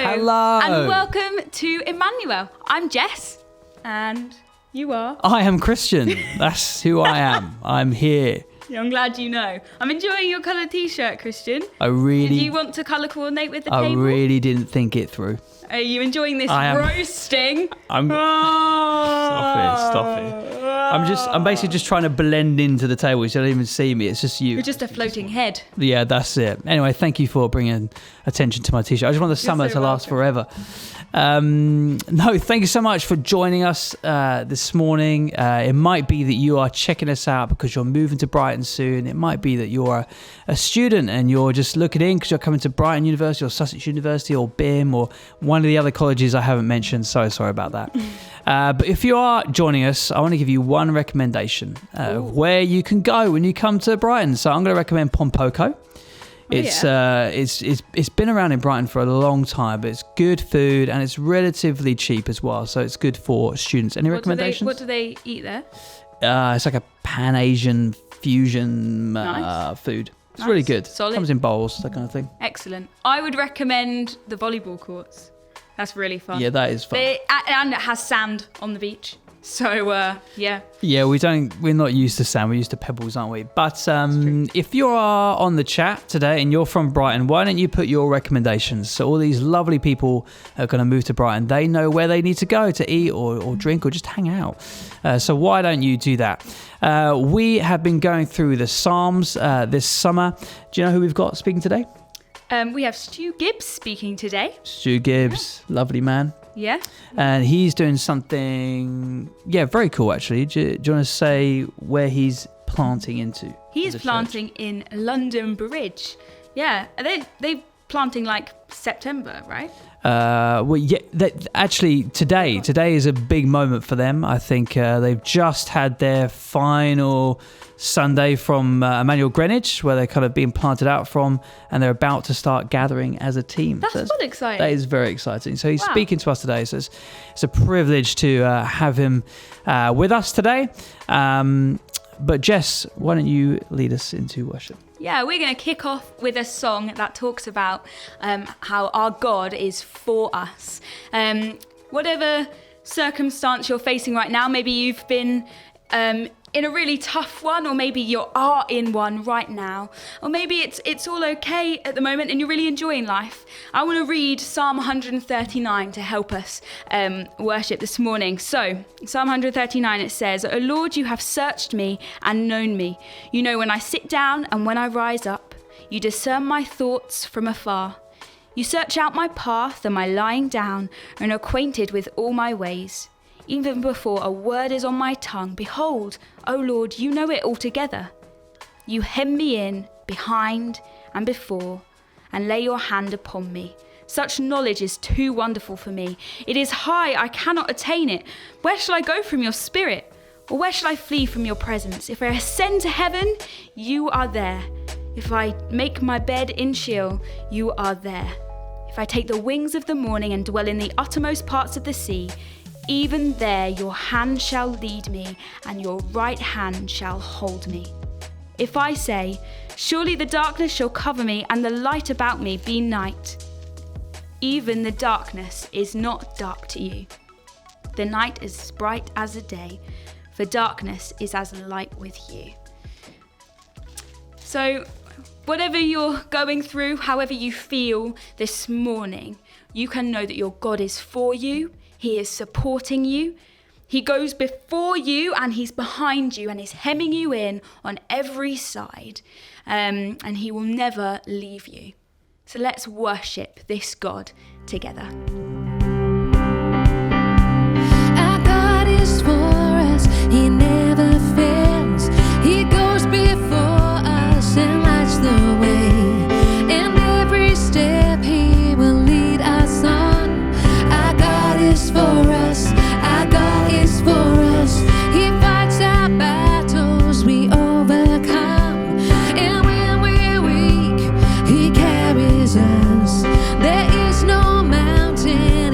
Hello. And welcome to Emmanuel. I'm Jess. And you are? I am Christian. That's who I am. I'm here. Yeah, I'm glad you know. I'm enjoying your colour t-shirt, Christian. Did you want to colour coordinate with the table? I really didn't think it through. Are you enjoying this roasting? Stop it. I'm basically just trying to blend into the table so you don't even see me. It's just you. You're just a floating head. Yeah, that's it. Anyway, thank you for bringing attention to my t-shirt. I just want the summer to last forever. No, thank you so much for joining us this morning. It might be that you are checking us out because you're moving to Brighton soon. It might be that you're a student and you're just looking in because you're coming to Brighton University or Sussex University or BIM or one of the other colleges I haven't mentioned. So sorry about that. But if you are joining us, I want to give you one recommendation of where you can go when you come to Brighton. So I'm going to recommend Pompoko. It's been around in Brighton for a long time, but it's good food and it's relatively cheap as well. So it's good for students. Any recommendations? What do they eat there? It's like a Pan-Asian fusion food. It's really good. Solid. Comes in bowls, that kind of thing. Excellent. I would recommend the volleyball courts. That's really fun. Yeah, that is fun. And it has sand on the beach. So, yeah. Yeah, we're not used to sand. We're used to pebbles, aren't we? But if you are on the chat today and you're from Brighton, why don't you put your recommendations? So all these lovely people are going to move to Brighton. They know where they need to go to eat or drink or just hang out. So why don't you do that? We have been going through the Psalms this summer. Do you know who we've got speaking today? We have Stu Gibbs speaking today. Stu Gibbs, lovely man. Yeah. And he's doing something, very cool actually. Do you want to say where he's planting into? He is planting in London Bridge. Yeah. Are they planting like September, right? Actually today is a big moment for them. I think they've just had their final Sunday from Emmanuel Greenwich, where they're kind of being planted out from, and they're about to start gathering as a team. That's exciting. That is very exciting. So he's speaking to us today. So it's a privilege to have him with us today. But Jess, why don't you lead us into worship? Yeah, we're going to kick off with a song that talks about how our God is for us. Whatever circumstance you're facing right now, maybe you've been in a really tough one, or maybe you are in one right now, or maybe it's all okay at the moment and you're really enjoying life. I want to read Psalm 139 to help us worship this morning. So, Psalm 139, it says, "O Lord, you have searched me and known me. You know when I sit down and when I rise up. You discern my thoughts from afar. You search out my path and my lying down, and are acquainted with all my ways. Even before a word is on my tongue, behold, O Lord, you know it altogether. You hem me in, behind and before, and lay your hand upon me. Such knowledge is too wonderful for me. It is high, I cannot attain it. Where shall I go from your spirit? Or where shall I flee from your presence? If I ascend to heaven, you are there. If I make my bed in Sheol, you are there. If I take the wings of the morning and dwell in the uttermost parts of the sea, even there your hand shall lead me, and your right hand shall hold me. If I say, surely the darkness shall cover me, and the light about me be night. Even the darkness is not dark to you. The night is as bright as the day, for darkness is as light with you." So, whatever you're going through, however you feel this morning, you can know that your God is for you. He is supporting you. He goes before you and he's behind you and he's hemming you in on every side. And he will never leave you. So let's worship this God together. Our God is for us. He never fails. He goes before us and lights the way. And every step he will lead us on. Our God is for us. Our God is for us. He fights our battles, we overcome. And when we're weak, he carries us. There is no mountain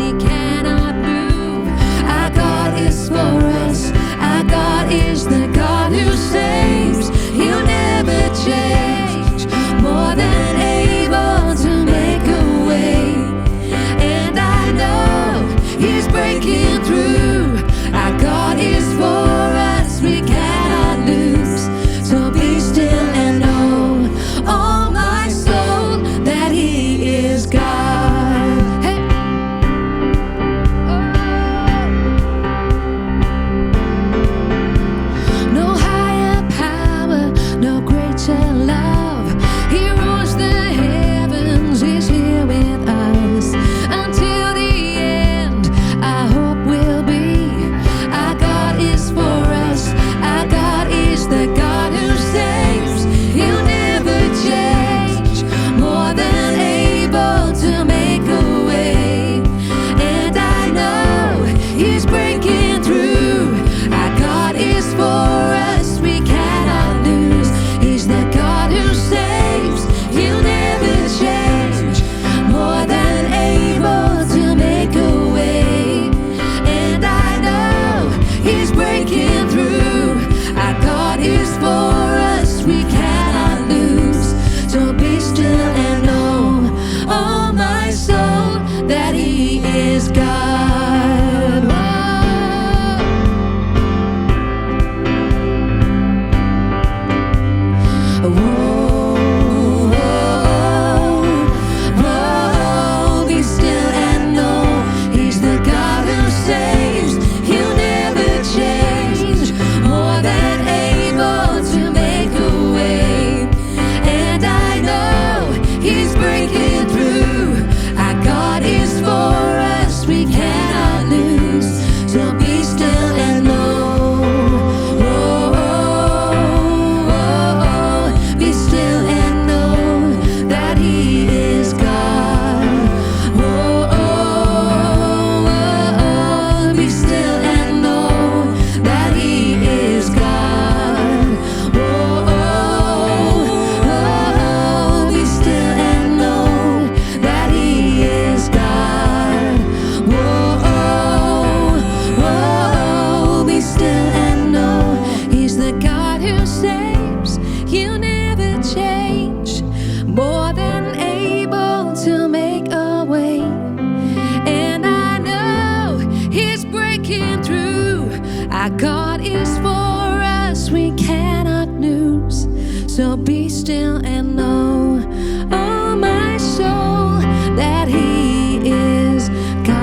Our God is for us, we cannot lose. So be still and know, oh my soul, that He is God.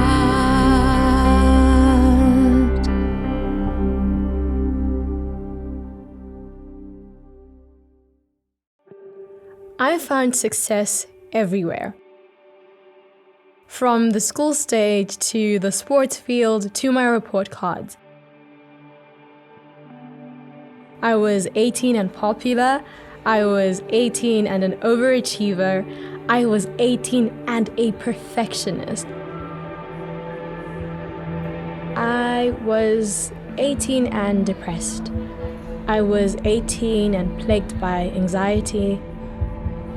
I found success everywhere. From the school stage to the sports field to my report cards. I was 18 and popular. I was 18 and an overachiever. I was 18 and a perfectionist. I was 18 and depressed. I was 18 and plagued by anxiety.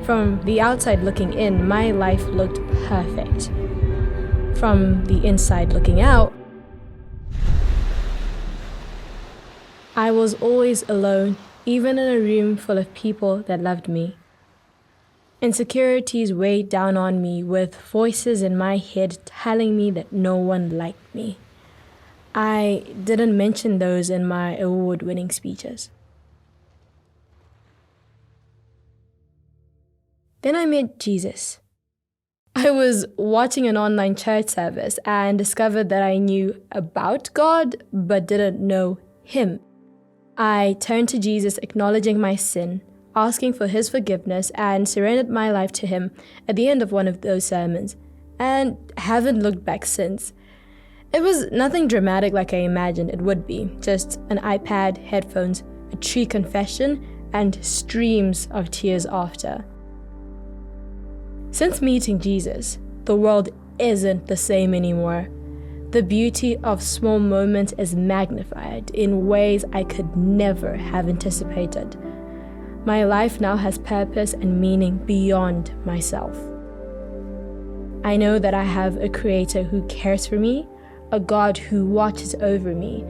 From the outside looking in, my life looked perfect. From the inside looking out, I was always alone, even in a room full of people that loved me. Insecurities weighed down on me with voices in my head telling me that no one liked me. I didn't mention those in my award-winning speeches. Then I met Jesus. I was watching an online church service and discovered that I knew about God but didn't know Him. I turned to Jesus, acknowledging my sin, asking for His forgiveness, and surrendered my life to Him at the end of one of those sermons, and haven't looked back since. It was nothing dramatic like I imagined it would be, just an iPad, headphones, a tree confession, and streams of tears after. Since meeting Jesus, the world isn't the same anymore. The beauty of small moments is magnified in ways I could never have anticipated. My life now has purpose and meaning beyond myself. I know that I have a Creator who cares for me, a God who watches over me,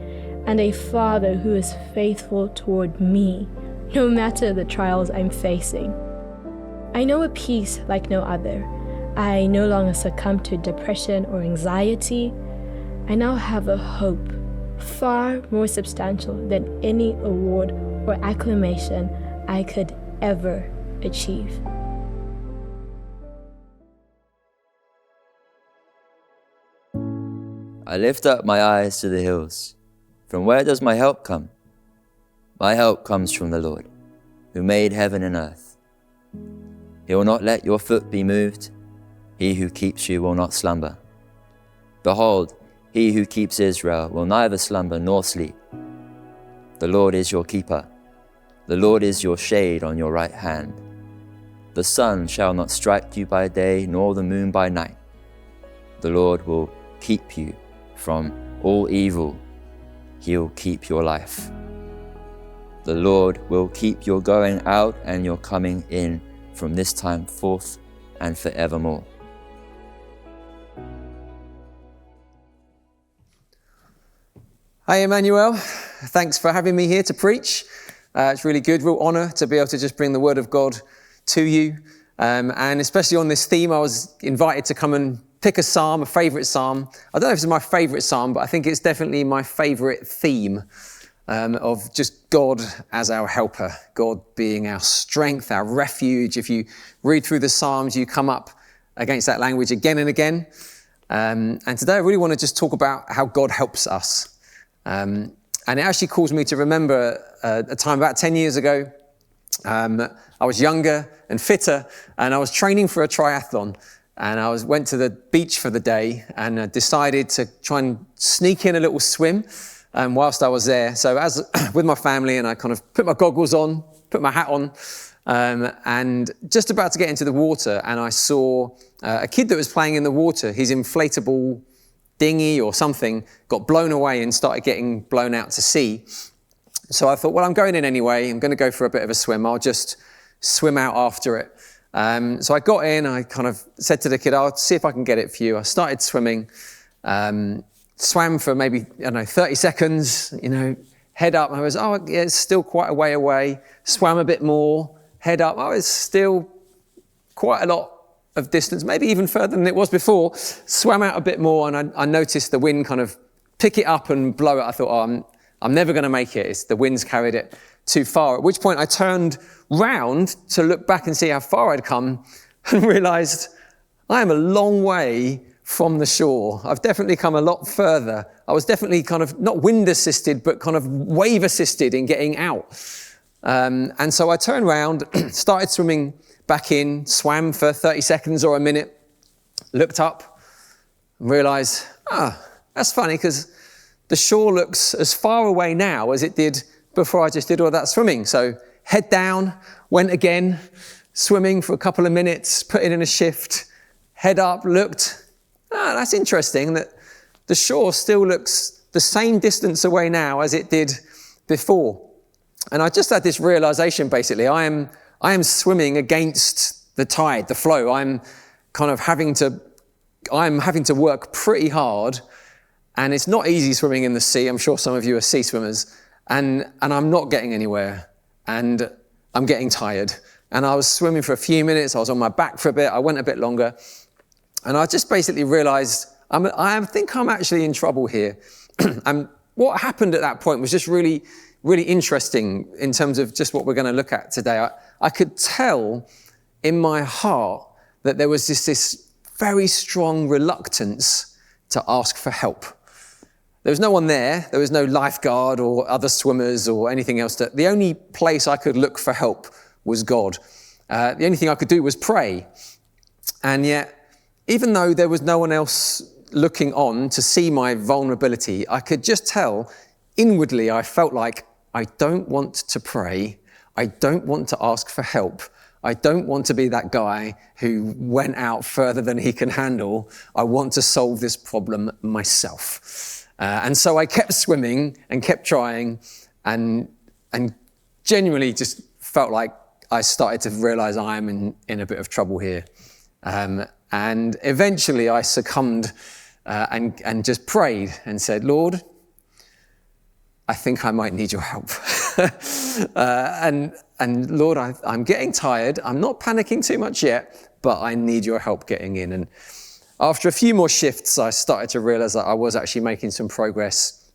and a Father who is faithful toward me, no matter the trials I'm facing. I know a peace like no other. I no longer succumb to depression or anxiety. I now have a hope far more substantial than any award or acclamation I could ever achieve. I lift up my eyes to the hills. From where does my help come? My help comes from the Lord, who made heaven and earth. He will not let your foot be moved. He who keeps you will not slumber. Behold, He who keeps Israel will neither slumber nor sleep. The Lord is your keeper. The Lord is your shade on your right hand. The sun shall not strike you by day, nor the moon by night. The Lord will keep you from all evil. He'll keep your life. The Lord will keep your going out and your coming in from this time forth and forevermore. Hi, Emmanuel. Thanks for having me here to preach. It's really good, real honor to be able to just bring the word of God to you. And especially on this theme, I was invited to come and pick a psalm, a favorite psalm. I don't know if it's my favorite psalm, but I think it's definitely my favorite theme of just God as our helper, God being our strength, our refuge. If you read through the Psalms, you come up against that language again and again. And today I really want to just talk about how God helps us. And it actually caused me to remember a time about 10 years ago. I was younger and fitter, and I was training for a triathlon. And I went to the beach for the day and decided to try and sneak in a little swim whilst I was there. So as with my family, and I kind of put my goggles on, put my hat on, and just about to get into the water, and I saw a kid that was playing in the water. His inflatable dinghy or something got blown away and started getting blown out to sea. So I thought, well, I'm going in anyway. I'm going to go for a bit of a swim. I'll just swim out after it. So I got in, I kind of said to the kid, I'll see if I can get it for you. I started swimming, swam for maybe, 30 seconds, head up. I was, yeah, it's still quite a way away. Swam a bit more, head up. I was still quite a lot of distance, maybe even further than it was before. Swam out a bit more, and I noticed the wind kind of pick it up and blow it. I thought, I'm never going to make it. The wind's carried it too far. At which point I turned round to look back and see how far I'd come and realised I am a long way from the shore. I've definitely come a lot further. I was definitely kind of not wind assisted, but kind of wave assisted in getting out. And so I turned around, started swimming back in, swam for 30 seconds or a minute, looked up and realised, that's funny because the shore looks as far away now as it did before I just did all that swimming. So head down, went again, swimming for a couple of minutes, put in a shift, head up, looked. That's interesting that the shore still looks the same distance away now as it did before. And I just had this realization, basically, I am swimming against the tide, the flow. I'm having to work pretty hard, and it's not easy swimming in the sea. I'm sure some of you are sea swimmers, and I'm not getting anywhere, and I'm getting tired. And I was swimming for a few minutes. I was on my back for a bit. I went a bit longer. And I just basically realized I think I'm actually in trouble here. And what happened at that point was just really, really interesting in terms of just what we're going to look at today. I could tell in my heart that there was this very strong reluctance to ask for help. There was no one there. There was no lifeguard or other swimmers or anything else. The only place I could look for help was God. The only thing I could do was pray. And yet, even though there was no one else looking on to see my vulnerability, I could just tell inwardly I felt like I don't want to pray. I don't want to ask for help. I don't want to be that guy who went out further than he can handle. I want to solve this problem myself. And so I kept swimming and kept trying and genuinely just felt like I started to realize I'm in a bit of trouble here. And eventually I succumbed and just prayed and said, Lord, I think I might need your help. And Lord, I'm getting tired. I'm not panicking too much yet, but I need your help getting in. And after a few more shifts, I started to realize that I was actually making some progress.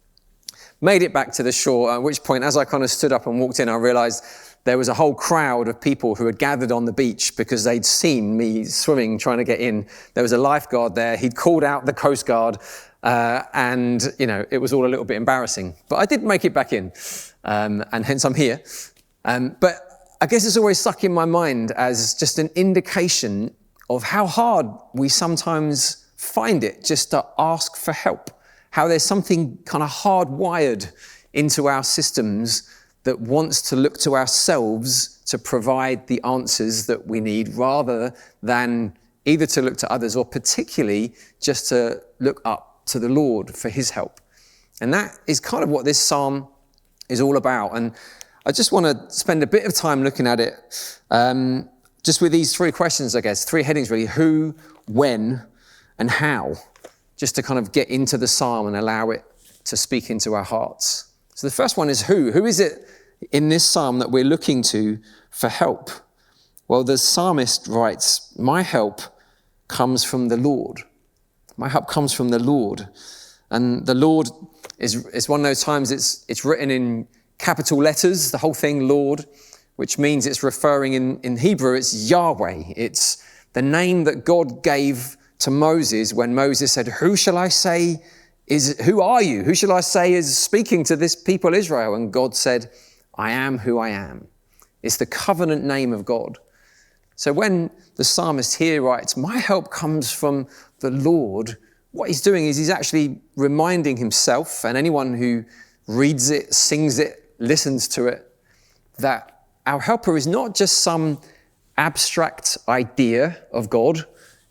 Made it back to the shore, at which point, as I kind of stood up and walked in, I realized there was a whole crowd of people who had gathered on the beach because they'd seen me swimming, trying to get in. There was a lifeguard there. He'd called out the Coast Guard, and it was all a little bit embarrassing. But I did make it back in, and hence I'm here. But I guess it's always stuck in my mind as just an indication of how hard we sometimes find it just to ask for help. How there's something kind of hardwired into our systems that wants to look to ourselves to provide the answers that we need, rather than either to look to others or particularly just to look up to the Lord for his help. And that is kind of what this psalm is all about. And I just want to spend a bit of time looking at it, just with these three questions, I guess, three headings really: who, when, and how, just to kind of get into the psalm and allow it to speak into our hearts. So the first one is who. Who is it in this psalm that we're looking to for help? Well, the psalmist writes, my help comes from the Lord. My help comes from the Lord. And the Lord is one of those times it's written in capital letters, the whole thing, Lord, which means it's referring in Hebrew, it's Yahweh. It's the name that God gave to Moses when Moses said, who are you? Who shall I say is speaking to this people Israel? And God said, I am who I am. It's the covenant name of God. So when the psalmist here writes, my help comes from the Lord, what he's doing is he's actually reminding himself and anyone who reads it, sings it, listens to it, that our helper is not just some abstract idea of God.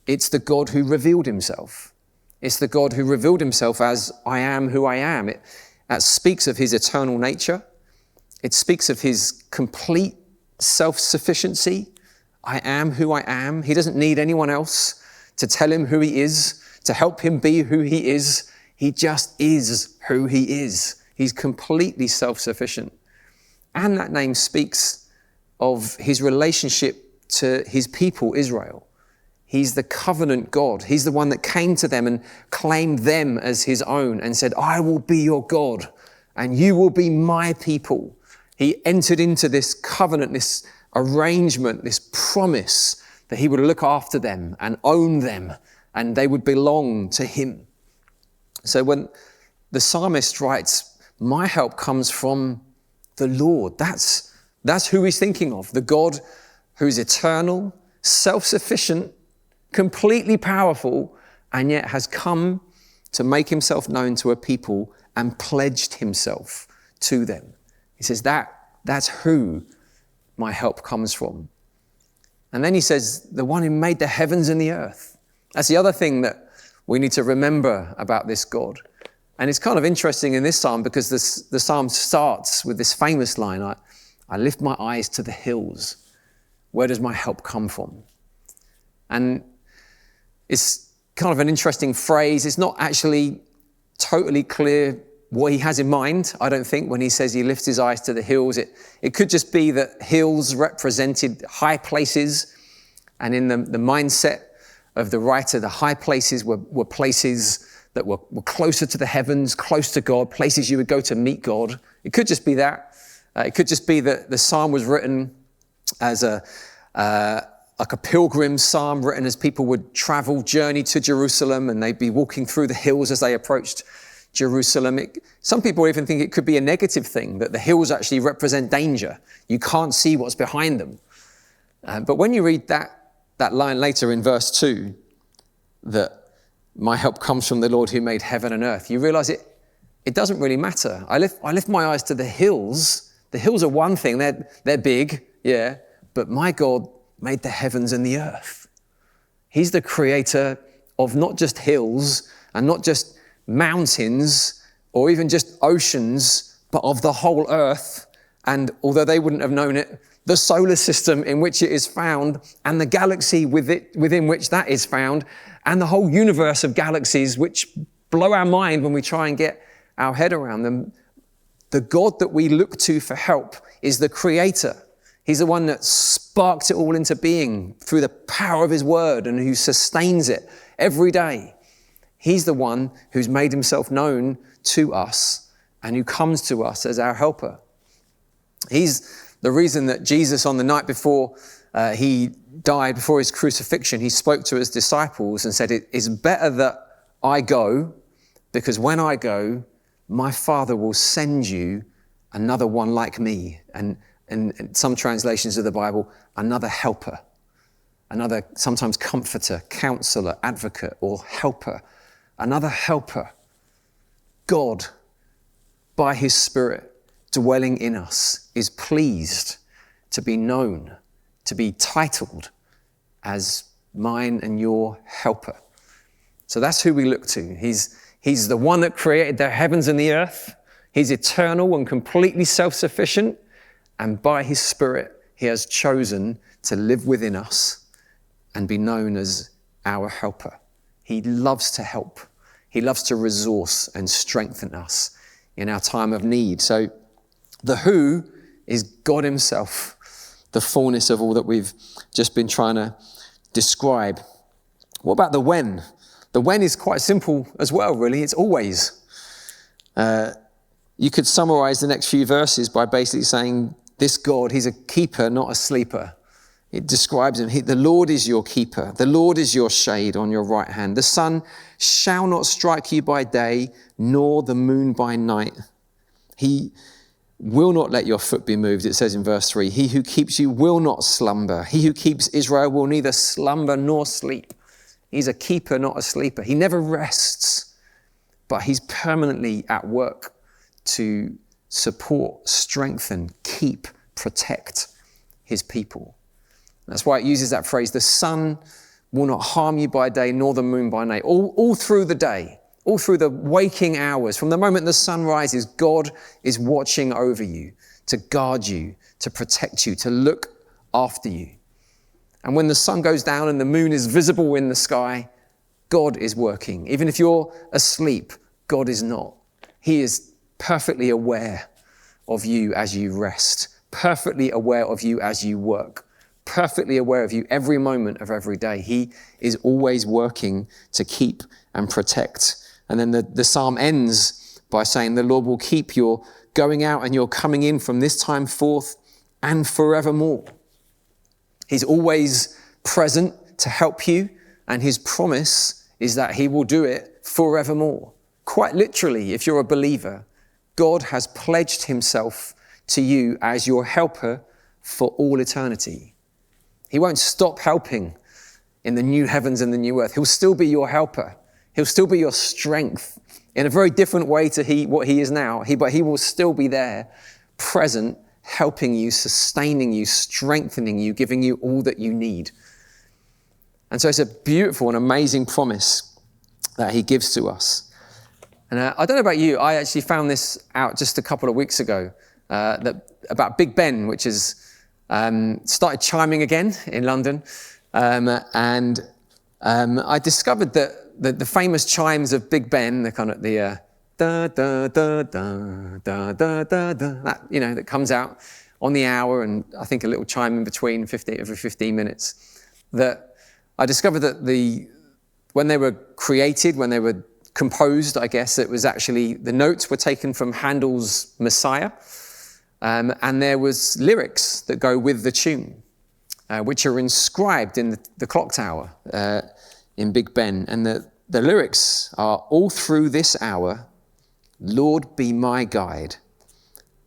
It's the God who revealed himself. It's the God who revealed himself as I am who I am. It speaks of his eternal nature. It speaks of his complete self-sufficiency. I am who I am. He doesn't need anyone else to tell him who he is, to help him be who he is. He just is who he is. He's completely self-sufficient. And that name speaks of his relationship to his people, Israel. He's the covenant God. He's the one that came to them and claimed them as his own and said, I will be your God and you will be my people. He entered into this covenant, this arrangement, this promise that he would look after them and own them, and they would belong to him. So when the psalmist writes, my help comes from the Lord, that's who he's thinking of, the God who's eternal, self-sufficient, completely powerful, and yet has come to make himself known to a people and pledged himself to them. He says that's who my help comes from. And then he says, the one who made the heavens and the earth. That's the other thing that we need to remember about this God. And it's kind of interesting in this psalm because the psalm starts with this famous line, I lift my eyes to the hills. Where does my help come from? And it's kind of an interesting phrase. It's not actually totally clear what he has in mind, I don't think, when he says he lifts his eyes to the hills. It could just be that hills represented high places, and in the mindset of the writer, the high places were places that were closer to the heavens, close to God, places you would go to meet God. It could just be that. It could just be that the psalm was written as like a pilgrim psalm, written as people would travel, journey to Jerusalem, and they'd be walking through the hills as they approached Jerusalem. Some people even think it could be a negative thing, that the hills actually represent danger. You can't see what's behind them. But when you read that line later in verse 2, that my help comes from the Lord who made heaven and earth, you realize it doesn't really matter. I lift my eyes to the hills. The hills are one thing, they're big, yeah, but my God made the heavens and the earth. He's the creator of not just hills and not just mountains or even just oceans, but of the whole earth. And although they wouldn't have known it, the solar system in which it is found and the galaxy within which that is found and the whole universe of galaxies which blow our mind when we try and get our head around them. The God that we look to for help is the creator. He's the one that sparked it all into being through the power of his word and who sustains it every day. He's the one who's made himself known to us and who comes to us as our helper. He's the reason that Jesus, on the night before he died, before his crucifixion, he spoke to his disciples and said, it is better that I go, because when I go, my Father will send you another one like me. And some translations of the Bible, another helper, another sometimes comforter, counselor, advocate, or helper, another helper. God, by his Spirit dwelling in us, is pleased to be known, to be titled as mine and your helper. So that's who we look to. He's the one that created the heavens and the earth. He's eternal and completely self-sufficient. And by his Spirit, he has chosen to live within us and be known as our helper. He loves to help. He loves to resource and strengthen us in our time of need. So the who is God himself, the fullness of all that we've just been trying to describe. What about the when? The when is quite simple as well, really. It's always. You could summarize the next few verses by basically saying, this God, he's a keeper, not a sleeper. It describes him. The Lord is your keeper. The Lord is your shade on your right hand. The sun shall not strike you by day, nor the moon by night. He will not let your foot be moved, it says in verse 3. He who keeps you will not slumber. He who keeps Israel will neither slumber nor sleep. He's a keeper, not a sleeper. He never rests, but he's permanently at work to support, strengthen, keep, protect his people. That's why it uses that phrase, the sun will not harm you by day, nor the moon by night. All through the day, all through the waking hours, from the moment the sun rises, God is watching over you, to guard you, to protect you, to look after you. And when the sun goes down and the moon is visible in the sky, God is working. Even if you're asleep, God is not. He is perfectly aware of you as you rest, perfectly aware of you as you work, perfectly aware of you every moment of every day. He is always working to keep and protect. And then the psalm ends by saying, the Lord will keep your going out and your coming in from this time forth and forevermore. He's always present to help you, and his promise is that he will do it forevermore. Quite literally, if you're a believer, God has pledged himself to you as your helper for all eternity. He won't stop helping in the new heavens and the new earth. He'll still be your helper. He'll still be your strength in a very different way to what he is now. But he will still be there, present, helping you, sustaining you, strengthening you, giving you all that you need. And so it's a beautiful and amazing promise that he gives to us. And I don't know about you, I actually found this out just a couple of weeks ago, about Big Ben, which has started chiming again in London. I discovered that the famous chimes of Big Ben, the kind of the da da da da da da da da, that comes out on the hour, and I think a little chime in between every 15 minutes. That I discovered that when they were created, when they were composed, I guess it was actually the notes were taken from Handel's Messiah, and there was lyrics that go with the tune, which are inscribed in the clock tower in Big Ben. And the lyrics are, all through this hour, Lord, be my guide,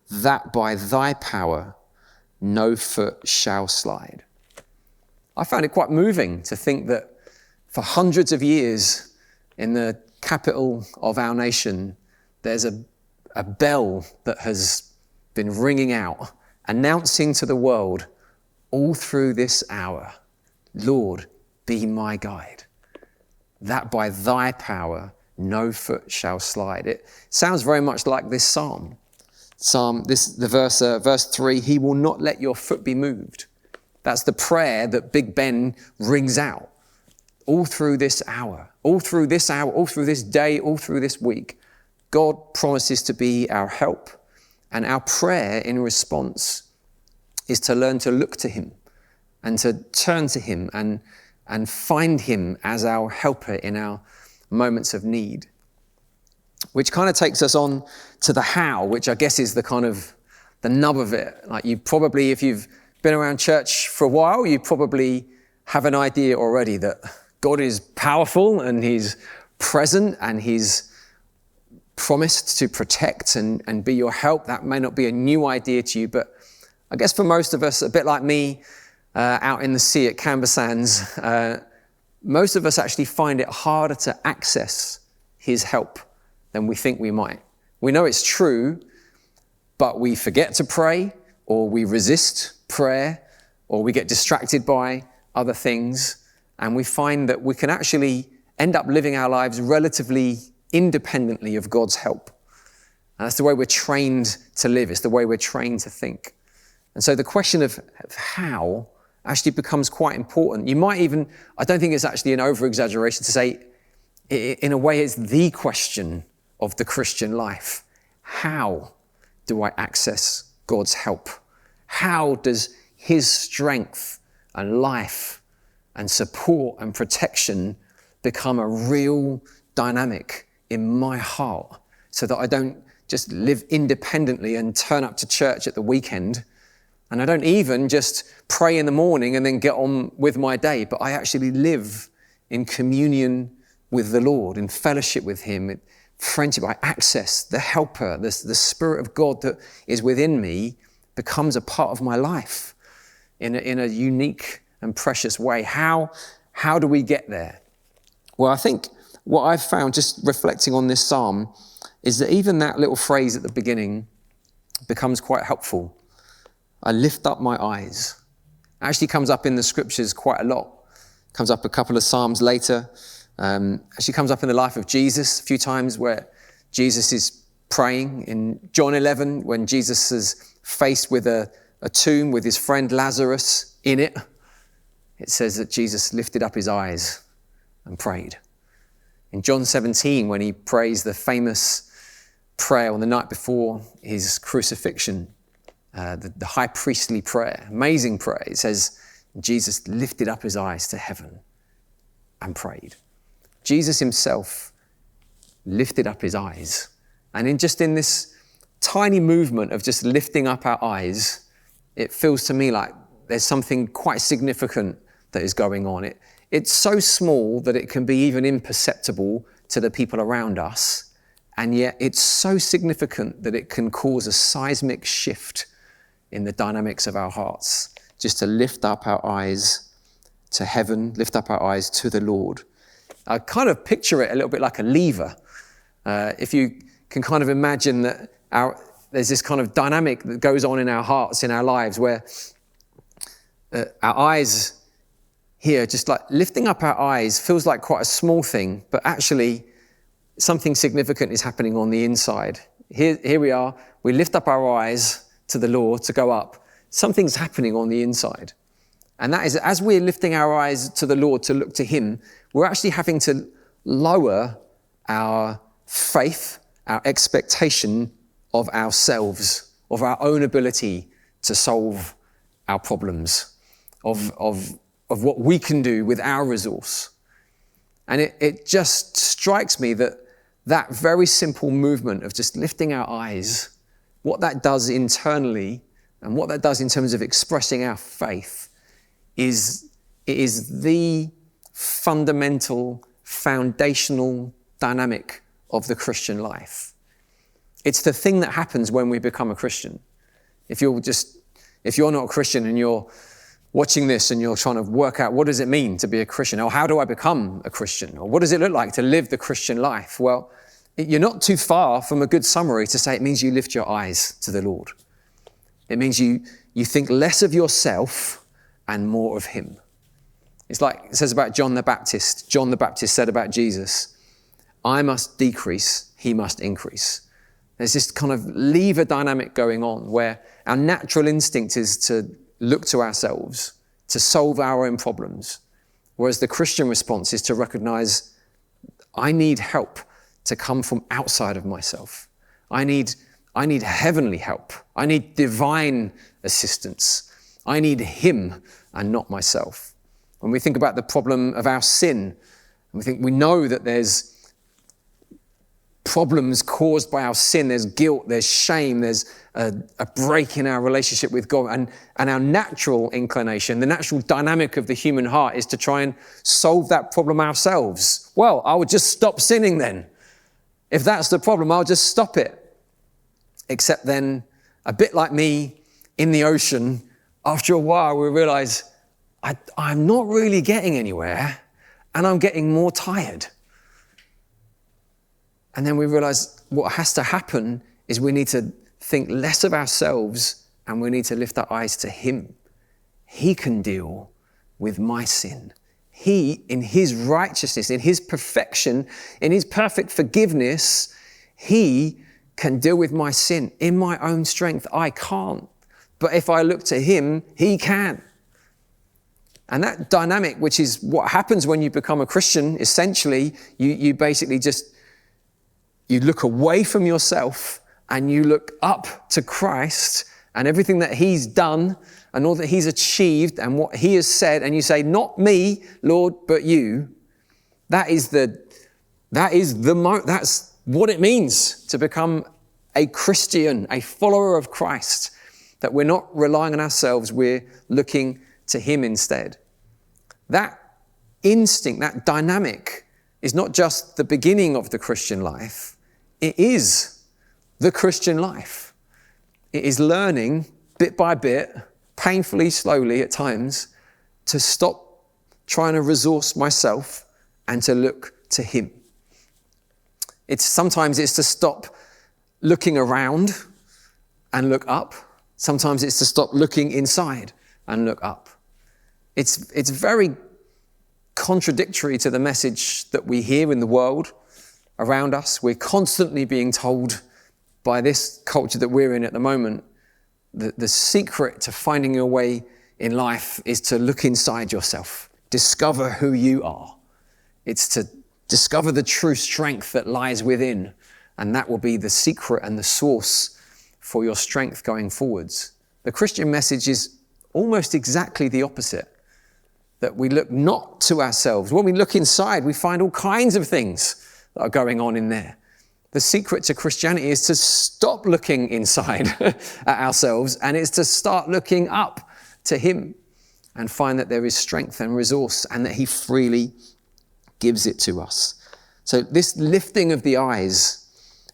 that by thy power no foot shall slide. I found it quite moving to think that for hundreds of years in the capital of our nation, there's a bell that has been ringing out, announcing to the world, all through this hour, Lord, be my guide, that by thy power no foot shall slide. It sounds very much like this psalm. Verse 3, he will not let your foot be moved. That's the prayer that Big Ben rings out. All through this hour, all through this hour, all through this day, all through this week, God promises to be our help. And our prayer in response is to learn to look to him and to turn to him and find him as our helper in our moments of need. Which kind of takes us on to the how, which I guess is the kind of the nub of it. Like you probably, if you've been around church for a while, you probably have an idea already that God is powerful and he's present and he's promised to protect and be your help. That may not be a new idea to you, but I guess for most of us, a bit like me out in the sea at Canberra Sands, most of us actually find it harder to access his help than we think we might. We know it's true, but we forget to pray, or we resist prayer, or we get distracted by other things, and we find that we can actually end up living our lives relatively independently of God's help. And that's the way we're trained to live. It's the way we're trained to think. And so the question of how actually becomes quite important. You might even, I don't think it's actually an over-exaggeration to say, in a way, it's the question of the Christian life. How do I access God's help? How does his strength and life and support and protection become a real dynamic in my heart so that I don't just live independently and turn up to church at the weekend, and I don't even just pray in the morning and then get on with my day, but I actually live in communion with the Lord, in fellowship with him, friendship. I access the helper, the Spirit of God that is within me becomes a part of my life in a unique and precious way. How do we get there? Well, I think what I've found just reflecting on this psalm is that even that little phrase at the beginning becomes quite helpful. I lift up my eyes. It actually comes up in the scriptures quite a lot. It comes up a couple of psalms later. Actually comes up in the life of Jesus a few times where Jesus is praying. In John 11, when Jesus is faced with a tomb with his friend Lazarus in it, it says that Jesus lifted up his eyes and prayed. In John 17, when he prays the famous prayer on the night before his crucifixion, the high priestly prayer, amazing prayer, it says Jesus lifted up his eyes to heaven and prayed. Jesus himself lifted up his eyes And in this tiny movement of just lifting up our eyes, it feels to me like there's something quite significant that is going on. It's so small that it can be even imperceptible to the people around us, and yet it's so significant that it can cause a seismic shift in the dynamics of our hearts, just to lift up our eyes to heaven, lift up our eyes to the Lord. I kind of picture it a little bit like a lever. If you can kind of imagine that there's this kind of dynamic that goes on in our hearts, in our lives, where our eyes here, just like lifting up our eyes feels like quite a small thing, but actually something significant is happening on the inside. Here we are, we lift up our eyes to the Lord to go up. Something's happening on the inside. And that is, as we're lifting our eyes to the Lord to look to him, we're actually having to lower our faith, our expectation of ourselves, of our own ability to solve our problems, of what we can do with our resource. And it just strikes me that very simple movement of just lifting our eyes, what that does internally and what that does in terms of expressing our faith is the fundamental, foundational dynamic of the Christian life. It's the thing that happens when we become a Christian. If you're not a Christian and you're watching this and you're trying to work out what does it mean to be a Christian, or how do I become a Christian, or what does it look like to live the Christian life? Well, you're not too far from a good summary to say it means you lift your eyes to the Lord. It means you think less of yourself and more of him. It's like it says about John the Baptist. John the Baptist said about Jesus, I must decrease, he must increase. There's this kind of lever dynamic going on where our natural instinct is to look to ourselves, to solve our own problems. Whereas the Christian response is to recognize, I need help to come from outside of myself. I need heavenly help. I need divine assistance. I need him and not myself. When we think about the problem of our sin, we know that there's problems caused by our sin. There's guilt, there's shame, there's a break in our relationship with God. And our natural inclination, the natural dynamic of the human heart is to try and solve that problem ourselves. Well, I would just stop sinning then. If that's the problem, I'll just stop it. Except then, a bit like me in the ocean, after a while we realize I'm not really getting anywhere and I'm getting more tired. And then we realize what has to happen is we need to think less of ourselves and we need to lift our eyes to him. He can deal with my sin. He, in his righteousness, in his perfection, in his perfect forgiveness, he can deal with my sin. In my own strength, I can't. But if I look to him, he can. And that dynamic, which is what happens when you become a Christian, essentially, you basically just, you look away from yourself and you look up to Christ and everything that he's done and all that he's achieved and what he has said, and you say, not me, Lord, but you. That's what it means to become a Christian, a follower of Christ, that we're not relying on ourselves, we're looking to him instead. That instinct, that dynamic is not just the beginning of the Christian life, it is the Christian life. It is learning bit by bit, painfully, slowly at times, to stop trying to resource myself and to look to him. Sometimes it's to stop looking around and look up. Sometimes it's to stop looking inside and look up. It's very contradictory to the message that we hear in the world around us. We're constantly being told by this culture that we're in at the moment, the secret to finding your way in life is to look inside yourself, discover who you are. It's to discover the true strength that lies within, and that will be the secret and the source for your strength going forwards. The Christian message is almost exactly the opposite, that we look not to ourselves. When we look inside, we find all kinds of things that are going on in there. the secret to Christianity is to stop looking inside at ourselves, and it's to start looking up to him and find that there is strength and resource and that he freely gives it to us. So this lifting of the eyes,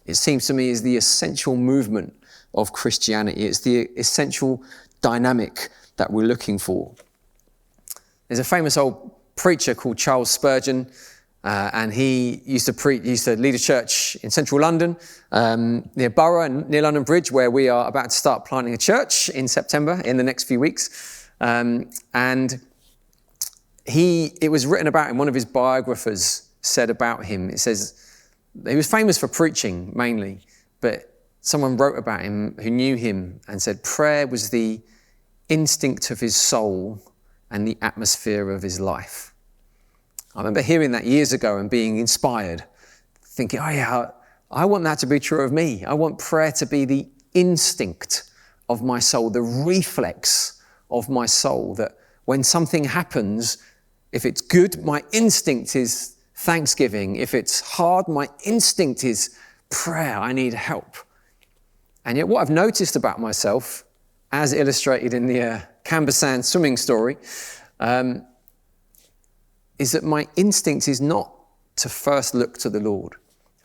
it seems to me, is the essential movement of Christianity. It's the essential dynamic that we're looking for. There's a famous old preacher called Charles Spurgeon, and he used to lead a church in central London, near Borough and near London Bridge, where we are about to start planting a church in September, in the next few weeks. And it was written about him, one of his biographers said about him, it says, he was famous for preaching mainly, but someone wrote about him who knew him and said prayer was the instinct of his soul and the atmosphere of his life. I remember hearing that years ago and being inspired, thinking, oh yeah, I want that to be true of me. I want prayer to be the instinct of my soul, the reflex of my soul, that when something happens, if it's good, my instinct is thanksgiving. If it's hard, my instinct is prayer. I need help. And yet what I've noticed about myself, as illustrated in the Camber Sand swimming story, is that my instinct is not to first look to the Lord.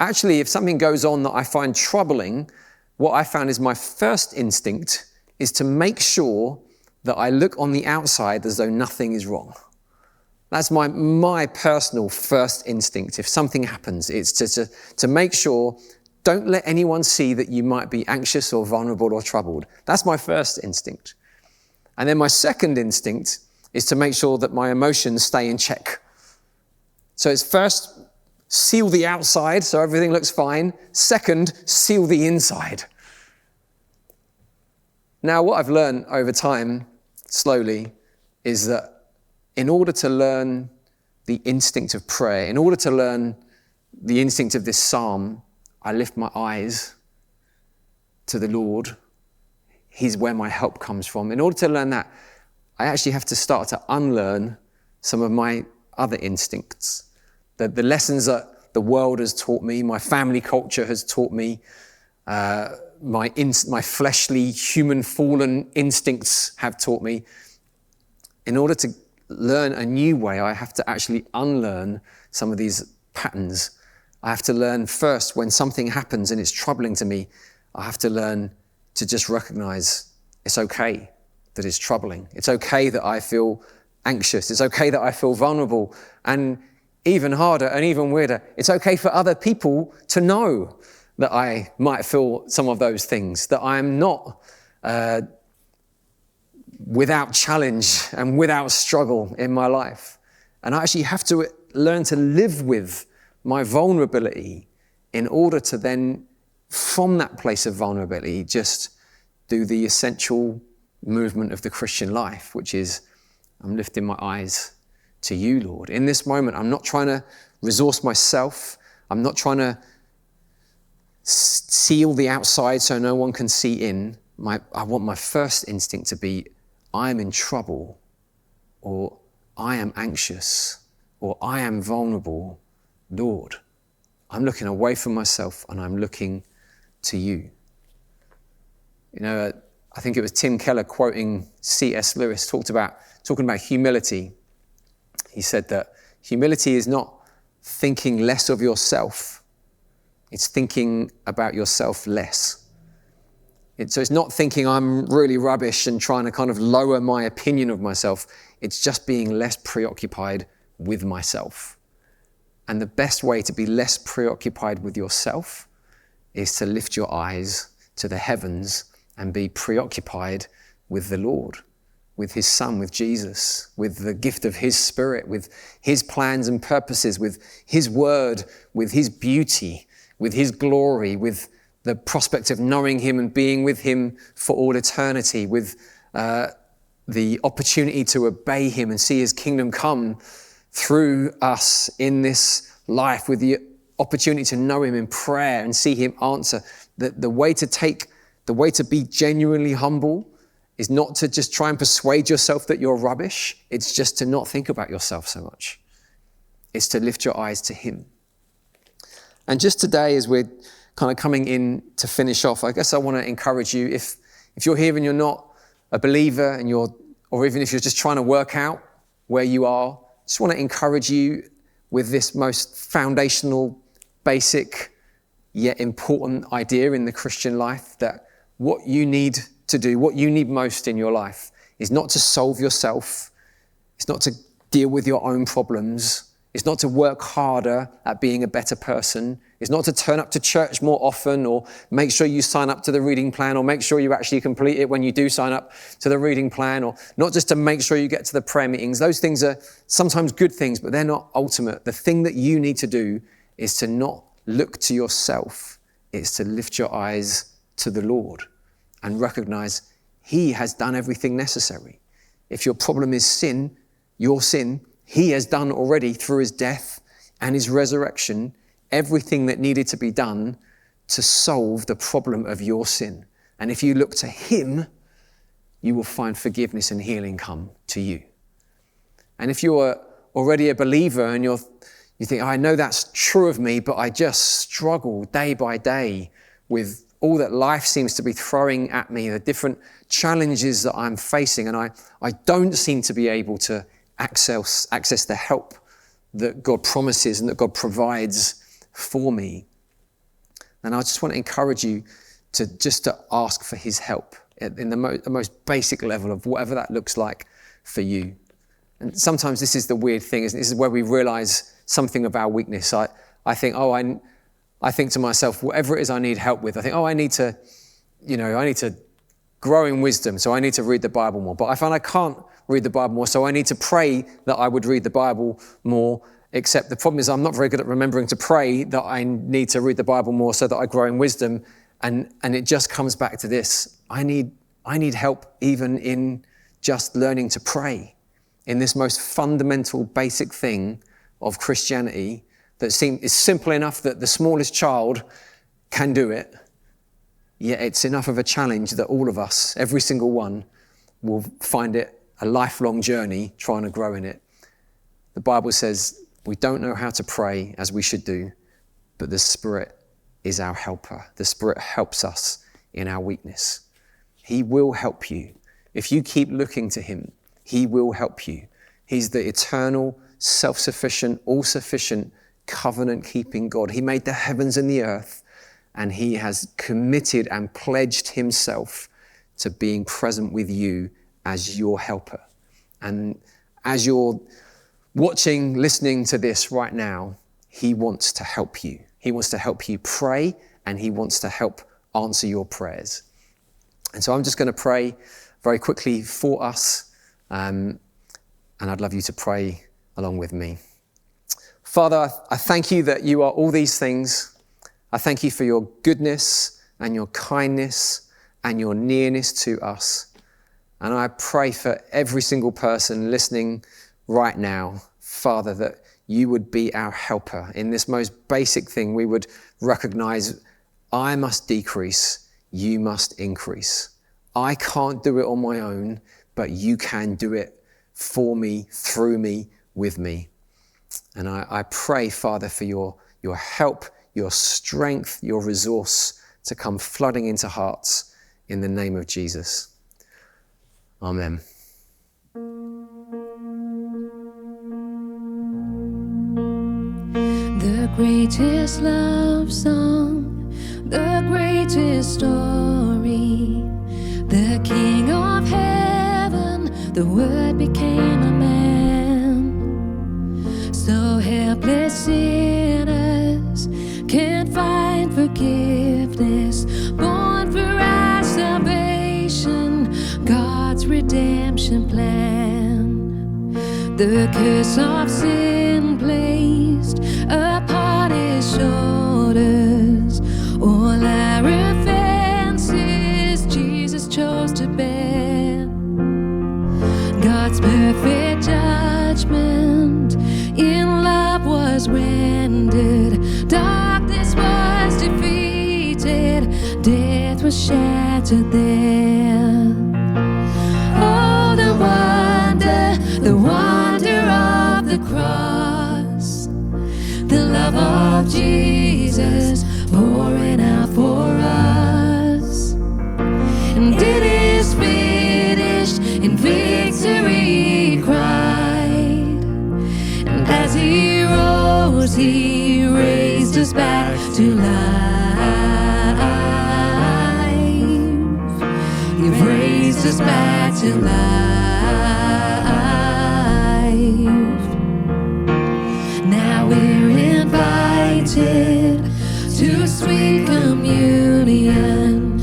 Actually, if something goes on that I find troubling, what I found is my first instinct is to make sure that I look on the outside as though nothing is wrong. That's my personal first instinct. If something happens, it's to make sure, don't let anyone see that you might be anxious or vulnerable or troubled. That's my first instinct. And then my second instinct is to make sure that my emotions stay in check. So it's first, seal the outside so everything looks fine. Second, seal the inside. Now, what I've learned over time, slowly, is that in order to learn the instinct of prayer, in order to learn the instinct of this psalm, I lift my eyes to the Lord. He's where my help comes from. In order to learn that, I actually have to start to unlearn some of my other instincts. The lessons that the world has taught me, my family culture has taught me, my fleshly, human, fallen instincts have taught me. In order to learn a new way, I have to actually unlearn some of these patterns. I have to learn first, when something happens and it's troubling to me, I have to learn to just recognize it's okay that it's troubling. It's okay that I feel anxious. It's okay that I feel vulnerable. And even harder and even weirder, it's okay for other people to know that I might feel some of those things, that I'm not without challenge and without struggle in my life. And I actually have to learn to live with my vulnerability in order to then, from that place of vulnerability, just do the essential movement of the Christian life, which is I'm lifting my eyes to you, Lord. In this moment, I'm not trying to resource myself. I'm not trying to seal the outside so no one can see in. I want my first instinct to be, I'm in trouble, or I am anxious, or I am vulnerable. Lord, I'm looking away from myself and I'm looking to you. You know, I think it was Tim Keller quoting C.S. Lewis, talking about humility. He said that humility is not thinking less of yourself. It's thinking about yourself less. So it's not thinking I'm really rubbish and trying to kind of lower my opinion of myself. It's just being less preoccupied with myself. And the best way to be less preoccupied with yourself is to lift your eyes to the heavens and be preoccupied with the Lord, with his Son, with Jesus, with the gift of his Spirit, with his plans and purposes, with his word, with his beauty, with his glory, with the prospect of knowing him and being with him for all eternity, with the opportunity to obey him and see his kingdom come through us in this life, with the opportunity to know him in prayer and see him answer. The way to be genuinely humble is not to just try and persuade yourself that you're rubbish. It's just to not think about yourself so much. It's to lift your eyes to him. And just today, as we're kind of coming in to finish off, I guess I want to encourage you, if you're here and you're not a believer or even if you're just trying to work out where you are, I just want to encourage you with this most foundational, basic, yet important idea in the Christian life, that what you need to do, what you need most in your life, is not to solve yourself. It's not to deal with your own problems. It's not to work harder at being a better person. It's not to turn up to church more often or make sure you sign up to the reading plan or make sure you actually complete it when you do sign up to the reading plan, or not just to make sure you get to the prayer meetings. Those things are sometimes good things, but they're not ultimate. The thing that you need to do is to not look to yourself. It's to lift your eyes to the Lord and recognize He has done everything necessary. If your problem is sin, your sin, He has done already through His death and His resurrection everything that needed to be done to solve the problem of your sin. And if you look to Him, you will find forgiveness and healing come to you. And if you're already a believer and you think, I know that's true of me, but I just struggle day by day with all that life seems to be throwing at me, the different challenges that I'm facing, and I don't seem to be able to access the help that God promises and that God provides for me. And I just want to encourage you to ask for His help in the most basic level of whatever that looks like for you. And sometimes this is the weird thing, isn't it? This is where we realize something of our weakness. I think to myself, whatever it is I need help with, I think, I need to grow in wisdom, so I need to read the Bible more. But I find I can't read the Bible more, so I need to pray that I would read the Bible more. Except the problem is I'm not very good at remembering to pray that I need to read the Bible more so that I grow in wisdom. And it just comes back to this. I need help even in just learning to pray, in this most fundamental, basic thing of Christianity that is simple enough that the smallest child can do it, yet it's enough of a challenge that all of us, every single one, will find it a lifelong journey trying to grow in it. The Bible says we don't know how to pray as we should do, but the Spirit is our helper. The Spirit helps us in our weakness. He will help you. If you keep looking to Him, He will help you. He's the eternal, self-sufficient, all-sufficient, covenant-keeping God. He made the heavens and the earth, and He has committed and pledged Himself to being present with you as your helper. And as you're watching, listening to this right now, He wants to help you. He wants to help you pray, and He wants to help answer your prayers. And so I'm just going to pray very quickly for us, and I'd love you to pray along with me. Father, I thank You that You are all these things. I thank You for Your goodness and Your kindness and Your nearness to us. And I pray for every single person listening right now, Father, that You would be our helper in this most basic thing. We would recognize, I must decrease, You must increase. I can't do it on my own, but You can do it for me, through me, with me. And I pray, Father, for your help, Your strength, Your resource to come flooding into hearts in the name of Jesus. Amen. The greatest love song, the greatest story, the King of heaven, the Word became a man. So helpless sinners can't find forgiveness, born for our salvation, God's redemption plan. The curse of sin placed upon His shoulders, all our offenses Jesus chose to bear. God's perfect judgment in love was rendered, darkness was defeated, death was shattered there. Oh, the wonder of the cross, the love of Jesus pouring out. to life. You've raised us back to life. Now we're invited to sweet communion.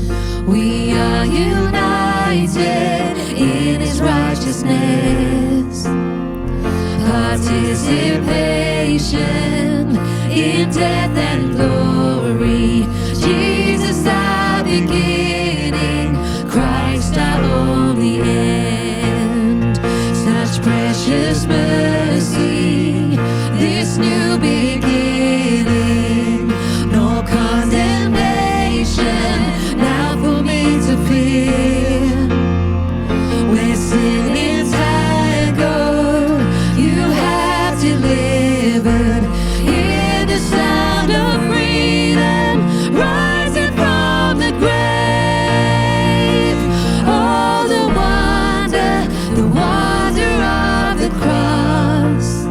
We are united in His righteousness. Participation in death and glory. Jesus our beginning, Christ our only end. Such precious mercy, this new beginning. No condemnation now for me to fear. Where sin is tangled, you have delivered. Hear the sound of freedom rising from the grave. Oh, the wonder of the cross.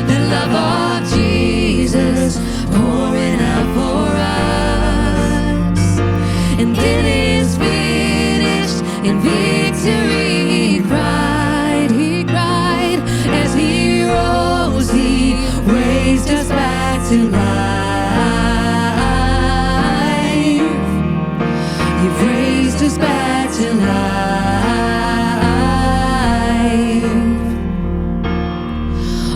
The love of Jesus pouring out for us. And it is finished in victory. He cried as He rose. He raised us back to life. You've raised us back to life.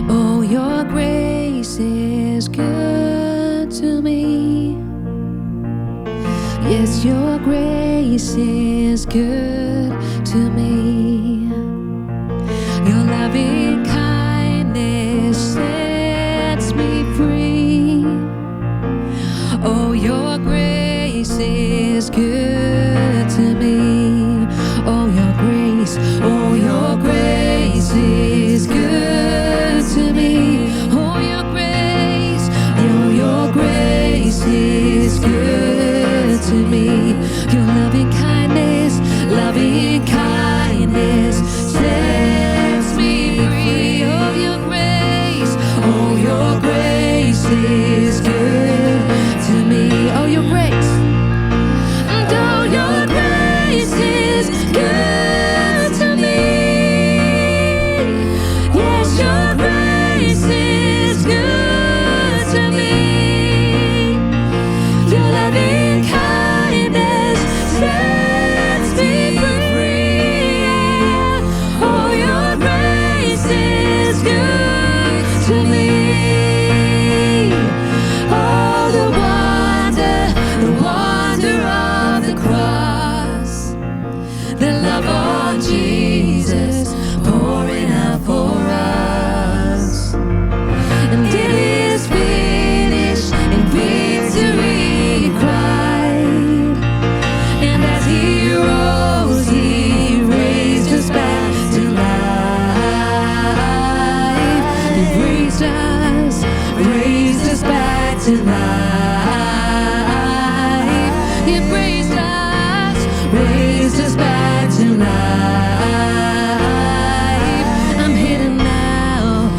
Oh, your grace is good to me. Yes, your grace is good to me. Your loving kindness sets me free. Oh, your grace is good to me. Oh, your grace is good to me. Oh, your grace is good to me. Your loving kindness sets me free. Oh, your grace is good to me. Oh, your grace. And oh, your grace is good to me. Yes, your grace is good to me. Your loving kindness sets me free. Oh, your grace is good to me. Oh, the wonder of the cross. The love of Jesus pouring out for us. And it is finished in victory. He cried. And as He rose, He raised us back to life. He raised us back to life. He raised us back to life. I'm hidden now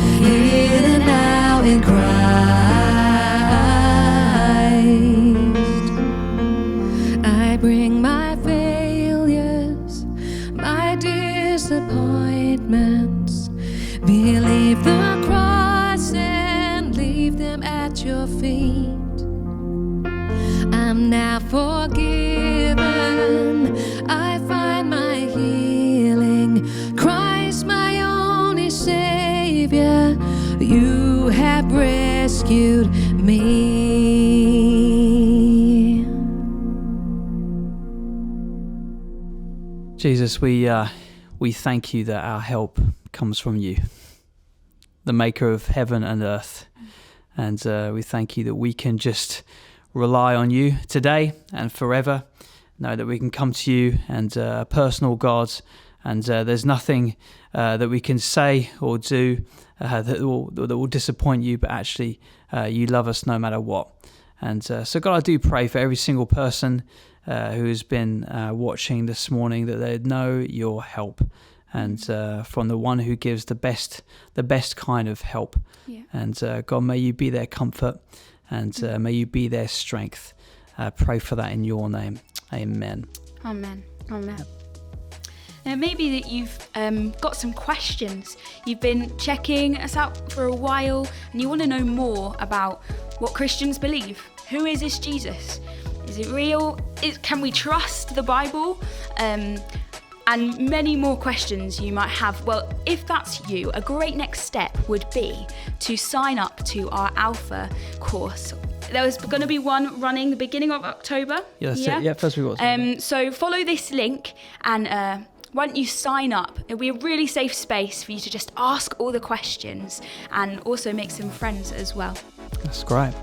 in Christ. I bring my failures, my disappointments, believe the cross and leave them at your feet. I'm now forgiven. I find my healing. Christ, my only Savior, you have rescued me. Jesus, we thank you that our help comes from you, the maker of heaven and earth. And we thank you that we can just rely on you today and forever. Know that we can come to you and a personal God, and there's nothing that we can say or do that will disappoint you, but actually you love us no matter what. And so God, I do pray for every single person who has been watching this morning, that they know your help, and from the one who gives the best kind of help. Yeah. And God, may you be their comfort, and may you be their strength. Pray for that in your name. Amen. Amen. Amen. Now, maybe that you've got some questions. You've been checking us out for a while and you want to know more about what Christians believe. Who is this Jesus? Is it real? Can we trust the Bible? And many more questions you might have. Well, if that's you, a great next step would be to sign up to our Alpha course. There's going to be one running the beginning of October. Yeah, that's it. Yeah, first week was. So follow this link and why don't you sign up? It'll be a really safe space for you to just ask all the questions and also make some friends as well. That's great.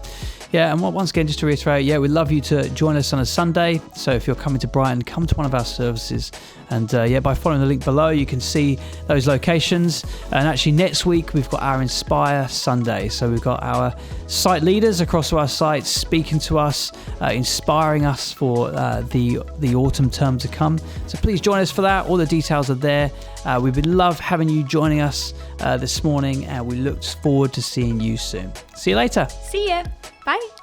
Yeah, and once again, just to reiterate, we'd love you to join us on a Sunday. So if you're coming to Brighton, come to one of our services. And by following the link below, you can see those locations. And actually next week, we've got our Inspire Sunday. So we've got our site leaders across our sites speaking to us, inspiring us for the autumn term to come. So please join us for that. All the details are there. We would love having you joining us this morning, and we look forward to seeing you soon. See you later. See ya. Bye.